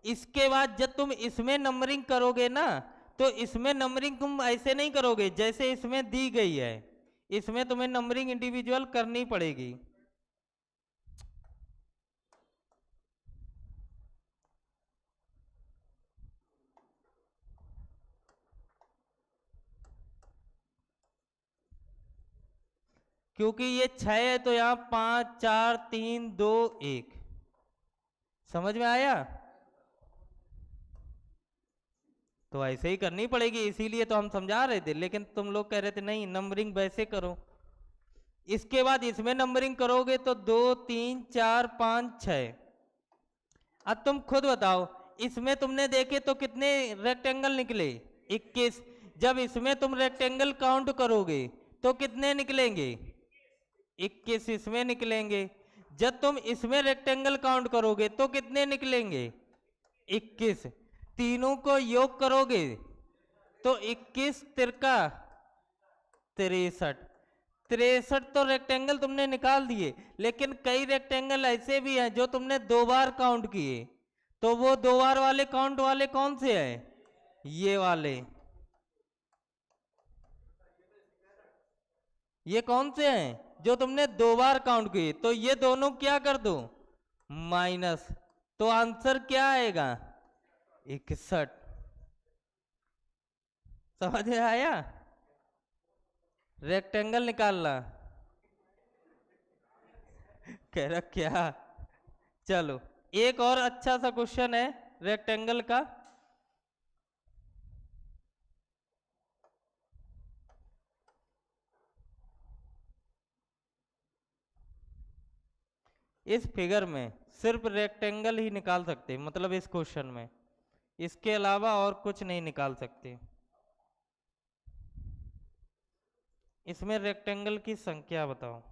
इसके बाद जब तुम इसमें नंबरिंग करोगे ना, तो इसमें नंबरिंग तुम ऐसे नहीं करोगे जैसे इसमें दी गई है, इसमें तुम्हें नंबरिंग इंडिविजुअल करनी पड़ेगी। क्योंकि ये 6 है तो यहाँ 5 4 3 2 1। समझ में आया? तो ऐसे ही करनी पड़ेगी, इसीलिए तो हम समझा रहे थे, लेकिन तुम लोग कह रहे थे नहीं नंबरिंग वैसे करो। इसके बाद इसमें नंबरिंग करोगे तो 2 3 4 5 6। अब तुम खुद बताओ, इसमें तुमने देखे तो कितने रेक्टेंगल निकले? 21। जब इसमें तुम रेक्टेंगल काउंट करोगे तो कितने निकलेंगे? 21 इसमें निकलेंगे। जब तुम इसमें रेक्टेंगल काउंट करोगे तो कितने निकलेंगे? 21। तीनों को योग करोगे तो 21 तिरका 63। 63 तो रेक्टेंगल तुमने निकाल दिए, लेकिन कई रेक्टेंगल ऐसे भी हैं जो तुमने 2 बार काउंट किए। तो वो 2 बार वाले काउंट वाले कौन से हैं? ये वाले। ये कौन से हैं जो तुमने 2 बार काउंट किए? तो ये दोनों क्या कर दो? माइनस। तो आंसर क्या आएगा? 61। समझ में आया? रेक्टेंगल निकालना। कह रहा क्या? चलो, एक और अच्छा सा क्वेश्चन है रेक्टेंगल का। इस फिगर में सिर्फ रेक्टेंगल ही निकाल सकते, मतलब इस क्वेश्चन में, इसके अलावा और कुछ नहीं निकाल सकते। इसमें रेक्टेंगल की संख्या बताओ।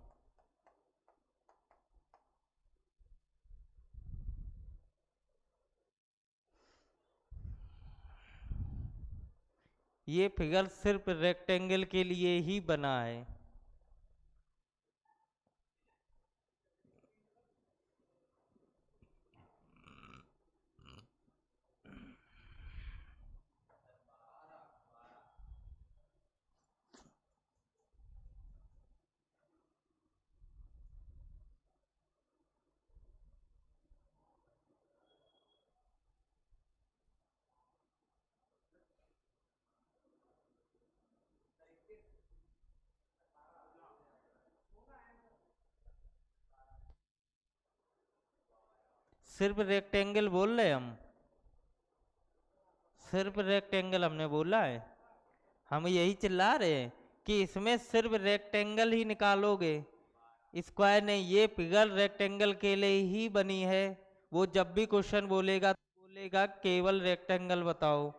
ये फिगर सिर्फ रेक्टेंगल के लिए ही बना है। सिर्फ रेक्टेंगल बोल रहे हम, सिर्फ रेक्टेंगल हमने बोला है। हम यही चिल्ला रहे हैं कि इसमें सिर्फ रेक्टेंगल ही निकालोगे, स्क्वायर नहीं। ये फिगर रेक्टेंगल के लिए ही बनी है। वो जब भी क्वेश्चन बोलेगा तो बोलेगा केवल रेक्टेंगल बताओ।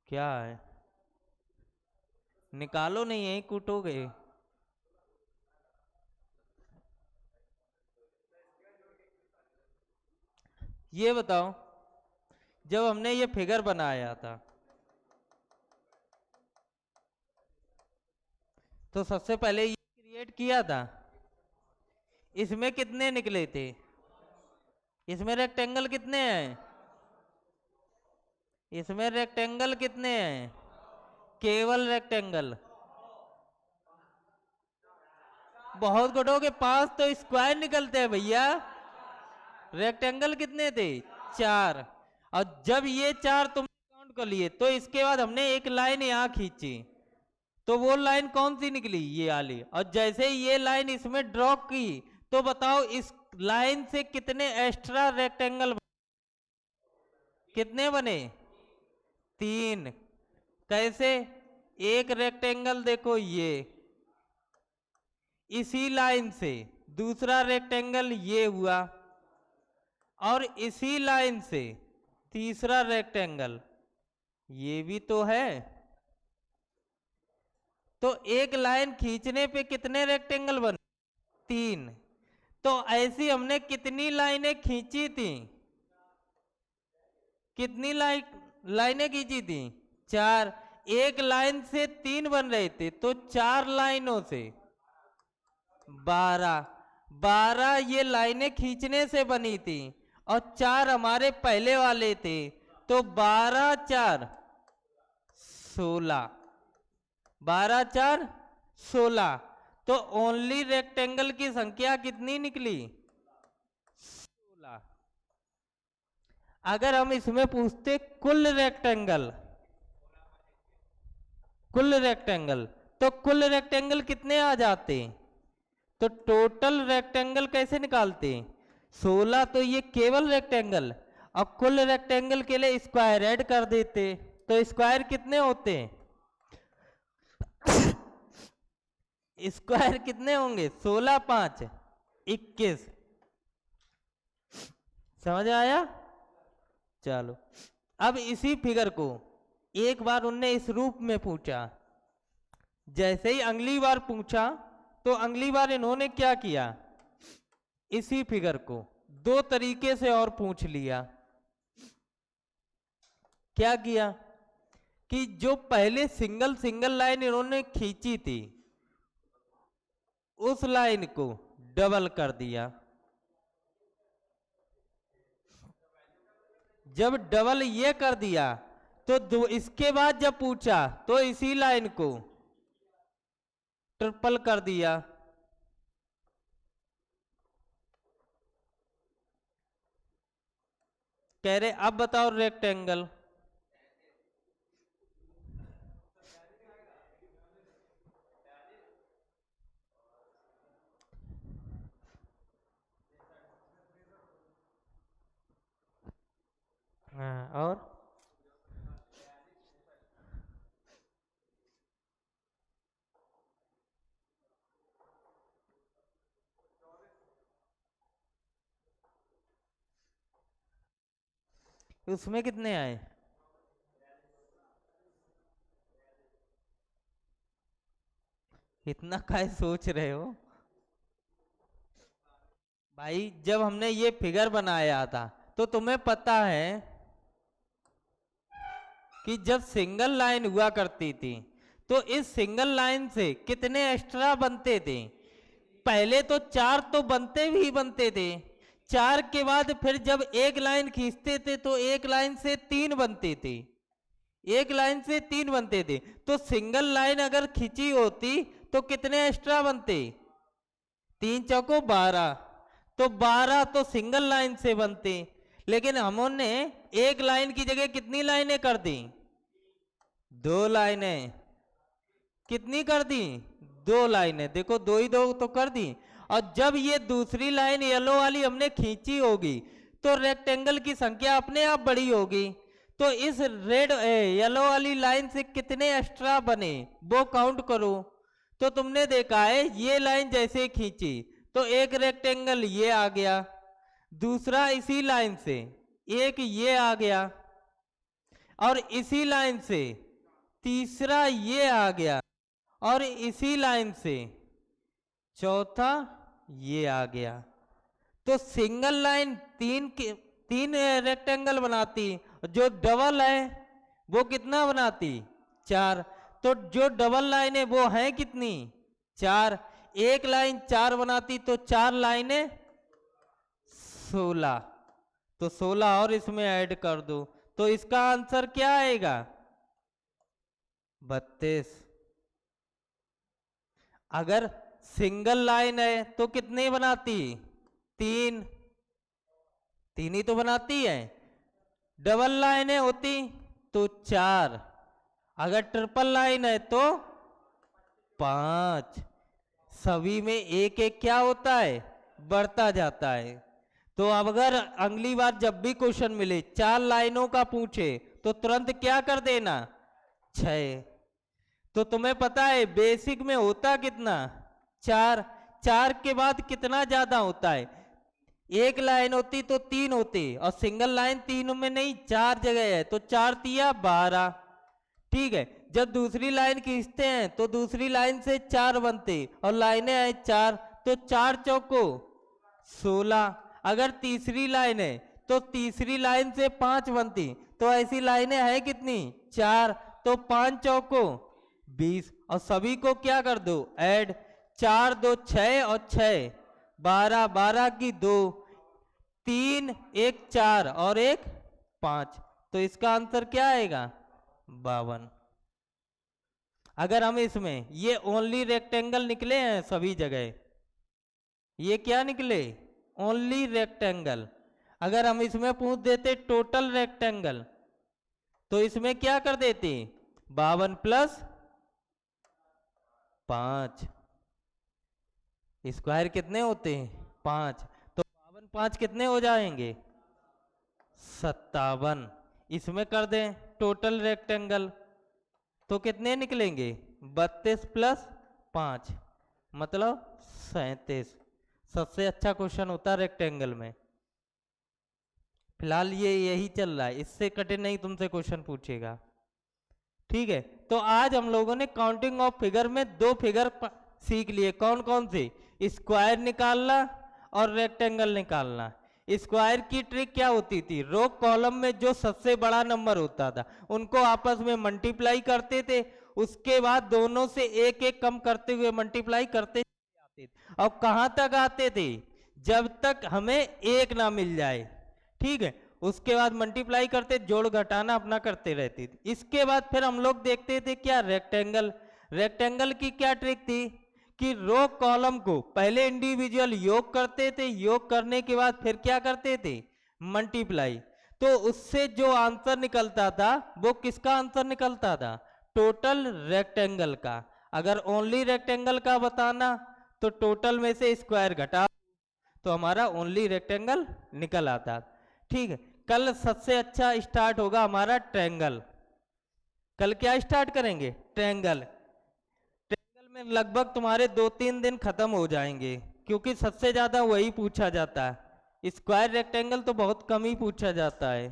क्या है? निकालो, नहीं यही कूटोगे। ये बताओ, जब हमने ये फिगर बनाया था तो सबसे पहले ये क्रिएट किया था, इसमें कितने निकले थे? इसमें रेक्टेंगल कितने हैं? इसमें रेक्टेंगल कितने हैं? केवल रेक्टेंगल। बहुत गुडों के पास तो स्क्वायर निकलते हैं भैया। रेक्टेंगल कितने थे? चार। और जब ये चार तुमने काउंट कर लिए तो इसके बाद हमने एक लाइन यहां खींची, तो वो लाइन कौन सी निकली? ये वाली। और जैसे ही ये लाइन इसमें ड्रॉ की तो बताओ इस लाइन से कितने एक्स्ट्रा रेक्टेंगल, कितने बने? तीन। कैसे? एक रेक्टेंगल देखो ये इसी लाइन से, दूसरा रेक्टेंगल ये हुआ, और इसी लाइन से तीसरा रेक्टेंगल ये भी तो है। तो एक लाइन खींचने पे कितने रेक्टेंगल बने? तीन। तो ऐसी हमने कितनी लाइनें खींची थी? कितनी लाइनें खींची थी? चार। एक लाइन से तीन बन रहे थे, तो चार लाइनों से 12। 12 ये लाइनें खींचने से बनी थी, और चार हमारे पहले वाले थे, तो 12 4 16। 12 4 16। तो ओनली रेक्टेंगल की संख्या कितनी निकली? 16। अगर हम इसमें पूछते कुल रेक्टेंगल, कुल रेक्टेंगल, तो कुल रेक्टेंगल कितने आ जाते? तो टोटल रेक्टेंगल कैसे निकालते? 16 तो ये केवल रेक्टेंगल, और कुल रेक्टेंगल के लिए स्क्वायर ऐड कर देते, तो स्क्वायर कितने होते? स्क्वायर कितने होंगे? 16 5 21। समझ आया? चलो, अब इसी फिगर को एक बार उनने इस रूप में पूछा। जैसे ही अगली बार पूछा तो अगली बार इन्होंने क्या किया, इसी फिगर को दो तरीके से और पूछ लिया। क्या किया कि जो पहले सिंगल सिंगल लाइन इन्होंने खींची थी उस लाइन को डबल कर दिया। जब डबल ये कर दिया तो इसके बाद जब पूछा तो इसी लाइन को ट्रिपल कर दिया। कह रहे अब बताओ रेक्टेंगल। हाँ, और उसमें कितने आए? इतना काहे सोच रहे हो भाई? जब हमने ये फिगर बनाया था तो तुम्हें पता है कि जब सिंगल लाइन हुआ करती थी तो इस सिंगल लाइन से कितने एक्स्ट्रा बनते थे? पहले तो 4 तो बनते ही बनते थे। 4 के बाद फिर जब एक लाइन खींचते थे तो एक लाइन से 3 बनते थे। एक लाइन से 3 बनते थे। तो सिंगल लाइन अगर खींची होती तो कितने एक्स्ट्रा बनते? 3 चौको 12। तो 12 तो सिंगल लाइन से बनते, लेकिन हमने एक लाइन की जगह कितनी लाइनें कर दी? 2 लाइनें। कितनी कर दी? 2 लाइनें। देखो 2 ही 2 तो कर दी। और जब ये दूसरी लाइन येलो वाली हमने खींची होगी तो रेक्टेंगल की संख्या अपने आप बड़ी होगी। तो इस रेड येलो वाली लाइन से कितने एक्स्ट्रा बने वो काउंट करो। तो तुमने देखा है ये लाइन जैसे खींची तो एक रेक्टेंगल ये आ गया, दूसरा इसी लाइन से एक ये आ गया, और इसी लाइन से तीसरा ये आ गया, और इसी लाइन से चौथा ये आ गया। तो सिंगल लाइन तीन रेक्टेंगल बनाती, जो डबल है वो कितना बनाती? 4। तो जो डबल लाइन है वो है कितनी? 4। एक लाइन 4 बनाती तो 4 लाइनें 16। तो 16 और इसमें ऐड कर दो तो इसका आंसर क्या आएगा? 32। अगर सिंगल लाइन है तो कितने बनाती? 3। 3 ही तो बनाती है। डबल लाइनें होती तो 4। अगर ट्रिपल लाइन है तो 5। सभी में एक एक क्या होता है? बढ़ता जाता है। तो अब अगर अगली बार जब भी क्वेश्चन मिले 4 लाइनों का पूछे तो तुरंत क्या कर देना? 6। तो तुम्हें पता है बेसिक में होता कितना? 4। 4 के बाद कितना ज्यादा होता है? एक लाइन होती तो 3 होते, और सिंगल लाइन 3 में नहीं 4 जगह है तो 4 तिया 12। ठीक है। जब दूसरी लाइन खींचते हैं तो दूसरी लाइन से 4 बनते और लाइनें आए 4, तो 4 चौको 16। अगर तीसरी लाइन है तो तीसरी लाइन से 5 बनती, तो ऐसी लाइनें हैं कितनी? 4। तो 5 चौको 20। और सभी को क्या कर दो? ऐड। 4 2 6 और 6 12, 12 की 2, 3 1 4 और 1 5। तो इसका आंसर क्या आएगा? 52। अगर हम इसमें ये ओनली रेक्टेंगल निकले हैं सभी जगह, ये क्या निकले? Only rectangle. अगर हम इसमें पूछ देते टोटल रेक्टेंगल तो इसमें क्या कर देते? 52 प्लस 5। स्क्वायर कितने होते हैं? 5। तो 52 5 कितने हो जाएंगे? 57। इसमें कर दें टोटल रेक्टेंगल तो कितने निकलेंगे? 32 प्लस 5 मतलब 37। सबसे अच्छा क्वेश्चन होता है रेक्टेंगल में। फिलहाल ये यही चल रहा है, इससे कठिन नहीं तुमसे क्वेश्चन पूछेगा। ठीक है। तो आज हम लोगों ने काउंटिंग ऑफ फिगर में 2 फिगर सीख लिए। कौन कौन से? स्क्वायर निकालना और रेक्टेंगल निकालना। स्क्वायर की ट्रिक क्या होती थी? रो कॉलम में जो सबसे बड़ा नंबर होता था उनको आपस में मल्टीप्लाई करते थे, उसके बाद दोनों से एक एक कम करते हुए मल्टीप्लाई करते आते थे। और कहां तक आते थे? जब तक हमें एक ना मिल जाए। ठीक है। उसके बाद मल्टीप्लाई करते, जोड़ घटाना अपना करते रहते थे। इसके बाद फिर हम लोग देखते थे क्या? रेक्टेंगल। रेक्टेंगल की क्या ट्रिक थी कि रो कॉलम को पहले इंडिविजुअल योग करते थे, योग करने के बाद फिर क्या करते थे? मल्टीप्लाई। तो उससे जो आंसर निकलता था वो किसका आंसर निकलता था? टोटल रेक्टेंगल का। अगर ओनली रेक्टेंगल का बताना तो टोटल में से स्क्वायर घटा तो हमारा ओनली रेक्टेंगल निकल आता। ठीक है। कल सबसे अच्छा स्टार्ट होगा हमारा ट्रायंगल। कल क्या स्टार्ट करेंगे? ट्रायंगल। ट्रायंगल में लगभग तुम्हारे 2-3 दिन खत्म हो जाएंगे, क्योंकि सबसे ज्यादा वही पूछा जाता है। स्क्वायर रेक्टेंगल तो बहुत कम ही पूछा जाता है।